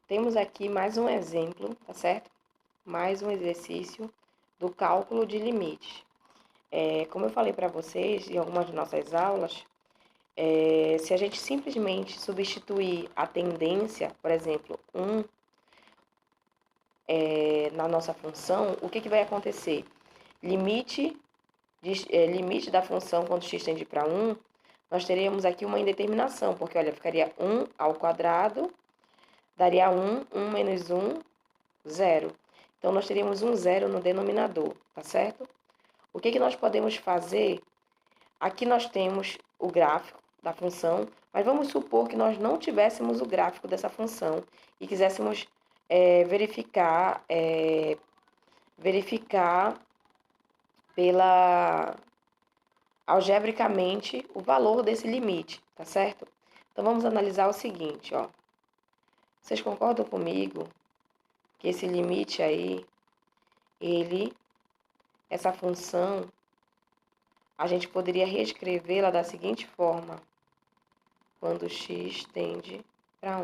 Temos aqui mais um exemplo, tá certo? Mais um exercício do cálculo de limites. Como eu falei para vocês em algumas de nossas aulas, se a gente simplesmente substituir a tendência, por exemplo, na nossa função, o que vai acontecer? Limite da função quando x tende para 1, nós teríamos aqui uma indeterminação, porque, olha, ficaria 1 ao quadrado, daria 1, 1 menos 1, 0. Então, nós teríamos um zero no denominador, tá certo? O que nós podemos fazer? Aqui nós temos o gráfico da função, mas vamos supor que nós não tivéssemos o gráfico dessa função e quiséssemos verificar algebricamente o valor desse limite, tá certo? Então, vamos analisar o seguinte, ó. Vocês concordam comigo que esse limite aí, essa função, a gente poderia reescrevê-la da seguinte forma, quando x tende para 1.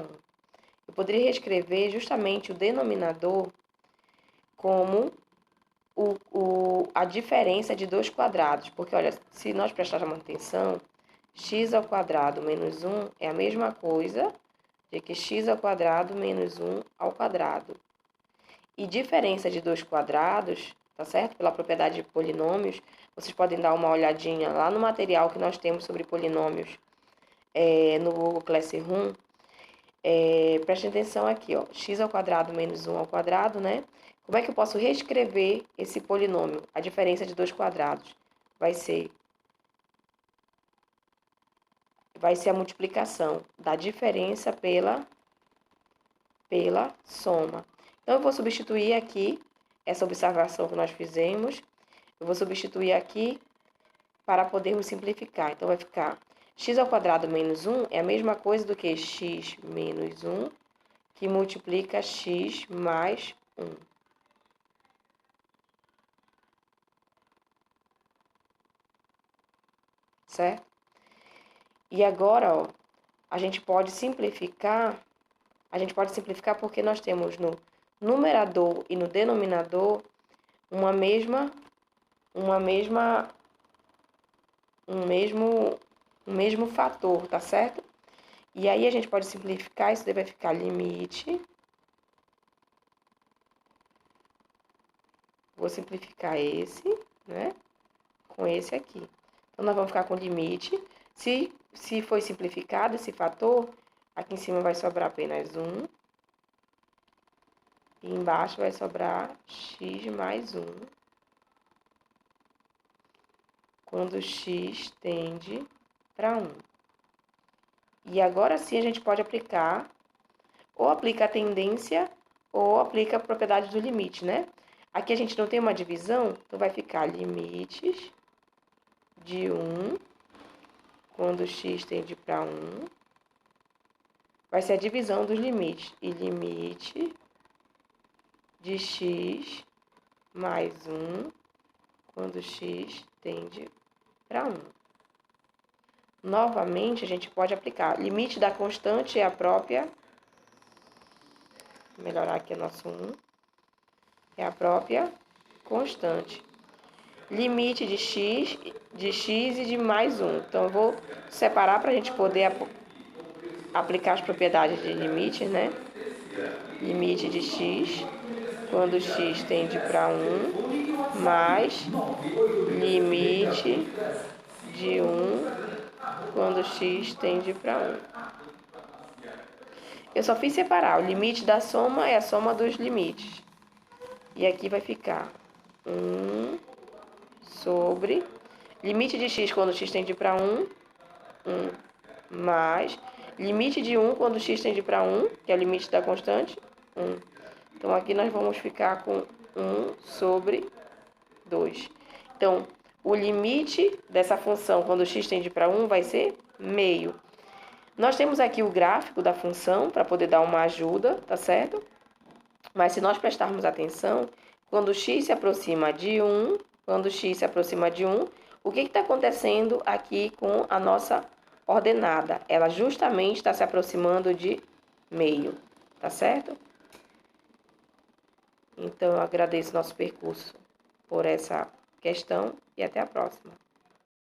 Eu poderia reescrever justamente o denominador como a diferença de dois quadrados, porque, olha, se nós prestarmos atenção, x ao quadrado menos 1 é a mesma coisa de que x ao quadrado menos 1 ao quadrado. E diferença de dois quadrados, tá certo? Pela propriedade de polinômios, vocês podem dar uma olhadinha lá no material que nós temos sobre polinômios no Google Classroom. Prestem atenção aqui, ó, x ao quadrado menos 1 ao quadrado, né? Como é que eu posso reescrever esse polinômio? A diferença de dois quadrados vai ser a multiplicação da diferença pela soma. Então, eu vou substituir aqui essa observação que nós fizemos. Eu vou substituir aqui para podermos simplificar. Então, vai ficar x ao quadrado menos 1 é a mesma coisa do que x menos 1, que multiplica x mais 1. Certo? E agora, ó, a gente pode simplificar porque nós temos no numerador e no denominador um mesmo fator, tá certo? E aí a gente pode simplificar, isso daí vai ficar limite. Vou simplificar esse, né, com esse aqui. Então, nós vamos ficar com limite. Se foi simplificado esse fator, aqui em cima vai sobrar apenas 1. E embaixo vai sobrar x mais 1. Quando x tende para 1. E agora sim a gente pode aplicar, ou aplica a tendência, ou aplica a propriedade do limite, né? Aqui a gente não tem uma divisão, então vai ficar limites de 1, quando x tende para 1. Vai ser a divisão dos limites. E limite de x mais 1, quando x tende para 1. Novamente, a gente pode aplicar. Limite da constante é a própria. Vou melhorar aqui o nosso 1. É a própria constante. Limite de x e de mais 1. Então, eu vou separar para a gente poder aplicar as propriedades de limite, né? Limite de x, quando x tende para 1, mais limite de 1, quando x tende para 1. Eu só fiz separar. O limite da soma é a soma dos limites. E aqui vai ficar 1 sobre... Limite de x quando x tende para 1, 1. Mais limite de 1 quando x tende para 1, que é o limite da constante, 1. Então, aqui nós vamos ficar com 1 sobre 2. Então, o limite dessa função quando x tende para 1 vai ser meio. Nós temos aqui o gráfico da função para poder dar uma ajuda, tá certo? Mas se nós prestarmos atenção, quando x se aproxima de 1, o que está acontecendo aqui com a nossa ordenada? Ela justamente está se aproximando de meio, tá certo? Então, eu agradeço nosso percurso por essa questão e até a próxima.